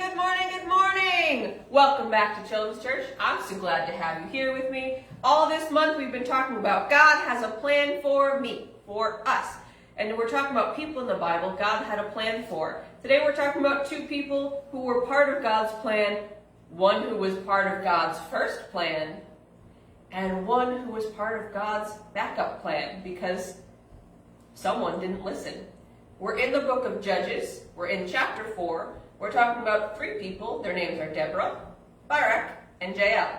good morning, good morning! Welcome back to Children's Church. I'm so glad to have you here with me. All this month we've been talking about God has a plan for me, for us. And we're talking about people in the Bible God had a plan for. Today we're talking about two people who were part of God's plan, one who was part of God's first plan, and one who was part of God's backup plan because someone didn't listen. We're in the book of Judges. We're in chapter 4. We're talking about three people. Their names are Deborah, Barak, and Jael.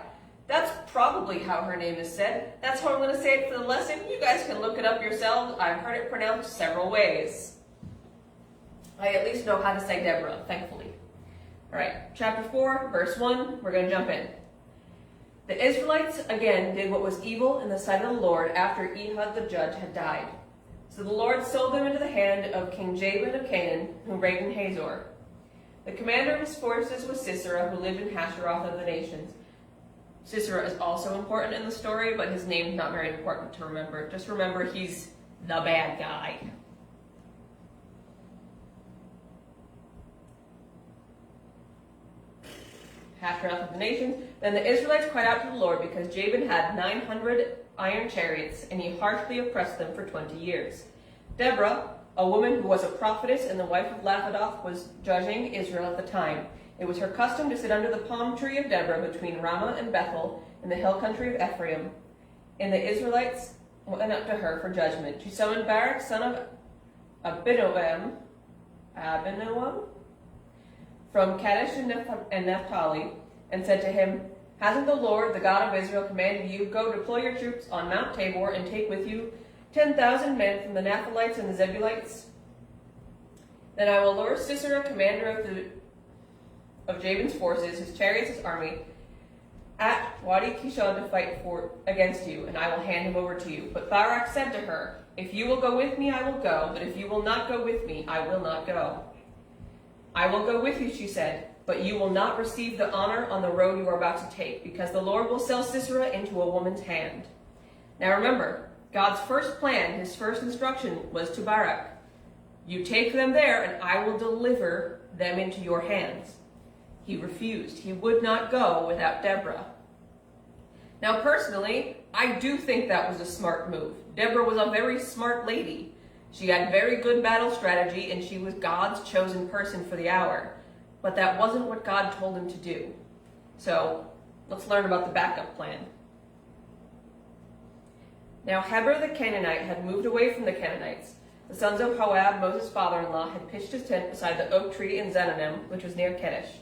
That's probably how her name is said. That's how I'm going to say it for the lesson. You guys can look it up yourselves. I've heard it pronounced several ways. I at least know how to say Deborah, thankfully. All right, chapter 4, verse 1. We're going to jump in. The Israelites again did what was evil in the sight of the Lord after Ehud the judge had died. So the Lord sold them into the hand of King Jael of Canaan, who reigned in Hazor. The commander of his forces was Sisera, who lived in Hasheroth of the nations. Sisera is also important in the story, but his name's not very important to remember. Just remember he's the bad guy. Hasheroth of the nations. Then the Israelites cried out to the Lord because Jabin had 900 iron chariots, and he harshly oppressed them for 20 years. Deborah, a woman who was a prophetess and the wife of Lapidoth, was judging Israel at the time. It was her custom to sit under the palm tree of Deborah between Ramah and Bethel in the hill country of Ephraim. And the Israelites went up to her for judgment. She summoned Barak, son of Abinoam from Kadesh and Naphtali, and said to him, "Hasn't the Lord, the God of Israel, commanded you, go deploy your troops on Mount Tabor and take with you 10,000 men from the Naphtalites and the Zebulites? Then I will lure Sisera, commander of Jabin's forces, his chariots, his army, at Wadi Kishon to fight against you, and I will hand him over to you." But Barak said to her, "If you will go with me, I will go, but if you will not go with me, I will not go." "I will go with you," she said, "but you will not receive the honor on the road you are about to take, because the Lord will sell Sisera into a woman's hand." Now remember, God's first plan, his first instruction was to Barak. "You take them there, and I will deliver them into your hands." He refused. He would not go without Deborah. Now personally, I do think that was a smart move. Deborah was a very smart lady. She had very good battle strategy, and she was God's chosen person for the hour. But that wasn't what God told him to do. So let's learn about the backup plan. Now Heber the Canaanite had moved away from the Canaanites. The sons of Joab, Moses' father-in-law, had pitched his tent beside the oak tree in Zananim, which was near Kadesh.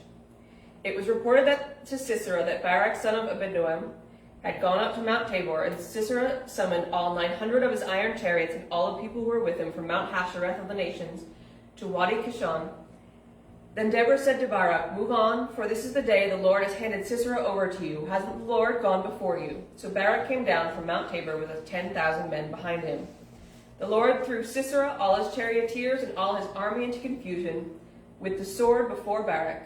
It was reported to Sisera that Barak, son of Abinoam, had gone up to Mount Tabor, and Sisera summoned all 900 of his iron chariots and all the people who were with him from Mount Hashereth of the nations to Wadi Kishon. Then Deborah said to Barak, "Move on, for this is the day the Lord has handed Sisera over to you. Hasn't the Lord gone before you?" So Barak came down from Mount Tabor with his 10,000 men behind him. The Lord threw Sisera, all his charioteers, and all his army into confusion with the sword before Barak.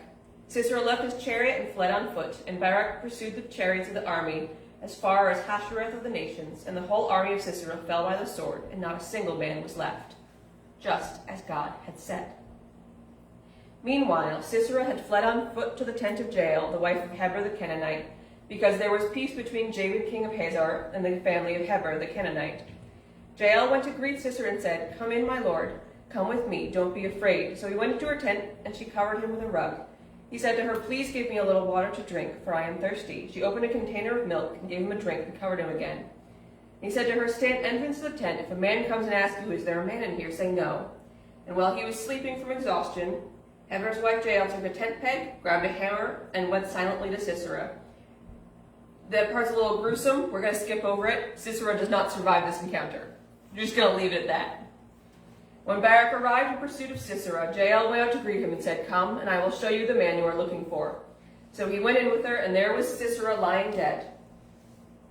Sisera left his chariot and fled on foot, and Barak pursued the chariots of the army as far as Hashereth of the nations, and the whole army of Sisera fell by the sword, and not a single man was left, just as God had said. Meanwhile, Sisera had fled on foot to the tent of Jael, the wife of Heber the Canaanite, because there was peace between Jabin king of Hazor and the family of Heber the Canaanite. Jael went to greet Sisera and said, "Come in, my lord. Come with me. Don't be afraid." So he went into her tent, and she covered him with a rug. He said to her, "Please give me a little water to drink, for I am thirsty." She opened a container of milk and gave him a drink and covered him again. He said to her, "Stand entrance to the tent. If a man comes and asks you, 'Is there a man in here?' say no." And while he was sleeping from exhaustion, Heber's wife Jael took a tent peg, grabbed a hammer, and went silently to Sisera. That part's a little gruesome. We're going to skip over it. Sisera does not survive this encounter. We're just going to leave it at that. When Barak arrived in pursuit of Sisera, Jael went out to greet him and said, "Come, and I will show you the man you are looking for." So he went in with her, and there was Sisera lying dead.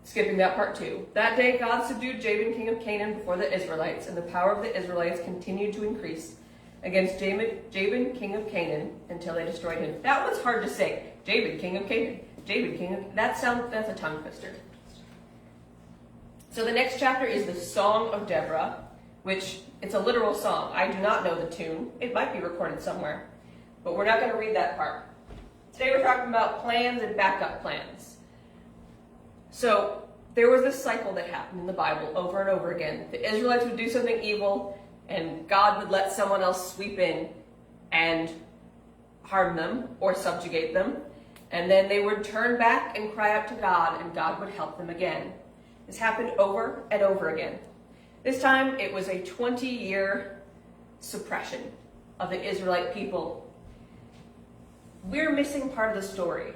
Skipping that part too. That day God subdued Jabin king of Canaan before the Israelites, and the power of the Israelites continued to increase against Jabin king of Canaan until they destroyed him. That one's hard to say. Jabin king of Canaan. Jabin king of... That's a tongue twister. So the next chapter is the Song of Deborah, which it's a literal song. I do not know the tune. It might be recorded somewhere, but we're not going to read that part. Today we're talking about plans and backup plans. So there was this cycle that happened in the Bible over and over again. The Israelites would do something evil and God would let someone else sweep in and harm them or subjugate them. And then they would turn back and cry out to God, and God would help them again. This happened over and over again. This time it was a 20-year suppression of the Israelite people. We're missing part of the story.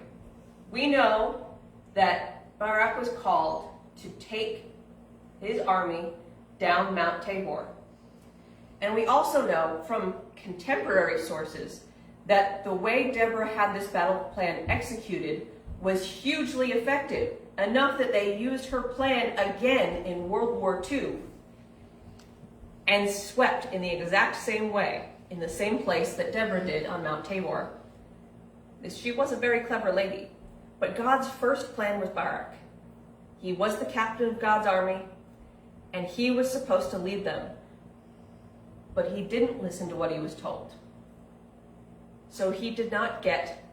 We know that Barak was called to take his army down Mount Tabor. And we also know from contemporary sources that the way Deborah had this battle plan executed was hugely effective, enough that they used her plan again in World War II and swept in the exact same way, in the same place that Deborah did on Mount Tabor. She was a very clever lady, but God's first plan was Barak. He was the captain of God's army, and he was supposed to lead them. But he didn't listen to what he was told. So he did not get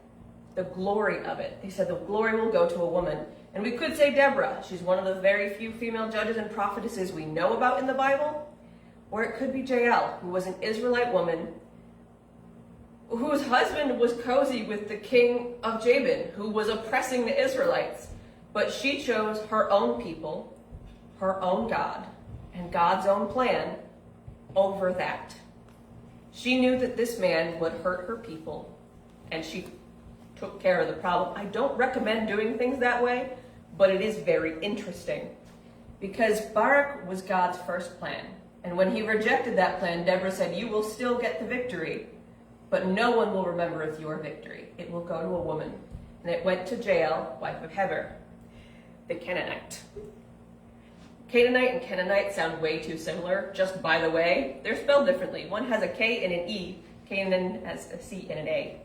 the glory of it. He said the glory will go to a woman. And we could say Deborah. She's one of the very few female judges and prophetesses we know about in the Bible. Or it could be Jael, who was an Israelite woman whose husband was cozy with the king of Jabin, who was oppressing the Israelites. But she chose her own people, her own God, and God's own plan over that. She knew that this man would hurt her people, and she took care of the problem. I don't recommend doing things that way, but it is very interesting because Barak was God's first plan. And when he rejected that plan, Deborah said, "You will still get the victory, but no one will remember it's your victory. It will go to a woman." And it went to Jael, wife of Heber, the Canaanite. Canaanite and Canaanite sound way too similar. Just by the way, they're spelled differently. One has a K and an E. Canaan has a C and an A,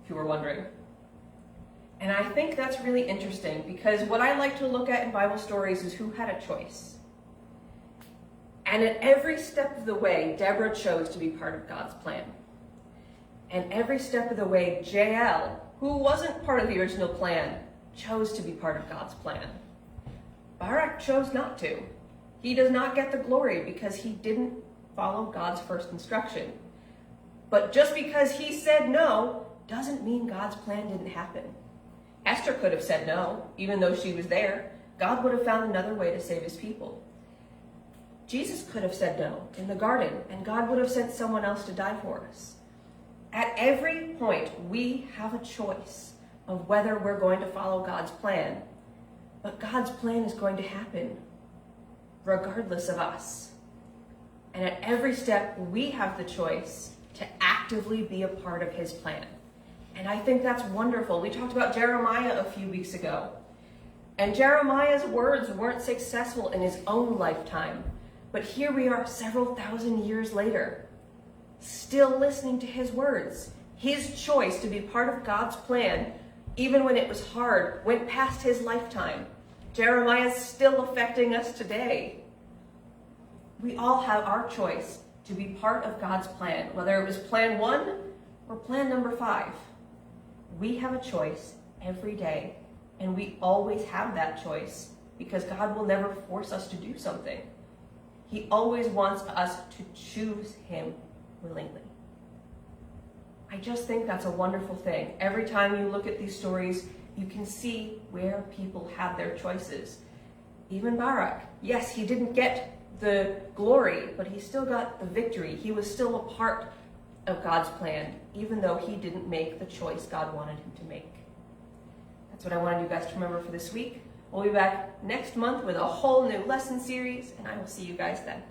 if you were wondering. And I think that's really interesting because what I like to look at in Bible stories is who had a choice. And at every step of the way, Deborah chose to be part of God's plan. And every step of the way, Jael, who wasn't part of the original plan, chose to be part of God's plan. Barak chose not to. He does not get the glory because he didn't follow God's first instruction. But just because he said no doesn't mean God's plan didn't happen. Esther could have said no, even though she was there. God would have found another way to save his people. Jesus could have said no in the garden, and God would have sent someone else to die for us. At every point, we have a choice of whether we're going to follow God's plan. But God's plan is going to happen regardless of us. And at every step, we have the choice to actively be a part of his plan. And I think that's wonderful. We talked about Jeremiah a few weeks ago. And Jeremiah's words weren't successful in his own lifetime. But here we are several thousand years later, still listening to his words. His choice to be part of God's plan, even when it was hard, went past his lifetime. Jeremiah is still affecting us today. We all have our choice to be part of God's plan, whether it was plan 1 or plan number 5. We have a choice every day, and we always have that choice because God will never force us to do something. He always wants us to choose him willingly. I just think that's a wonderful thing. Every time you look at these stories, you can see where people have their choices. Even Barak, yes, he didn't get the glory, but he still got the victory. He was still a part of God's plan, even though he didn't make the choice God wanted him to make. That's what I wanted you guys to remember for this week. We'll be back next month with a whole new lesson series, and I will see you guys then.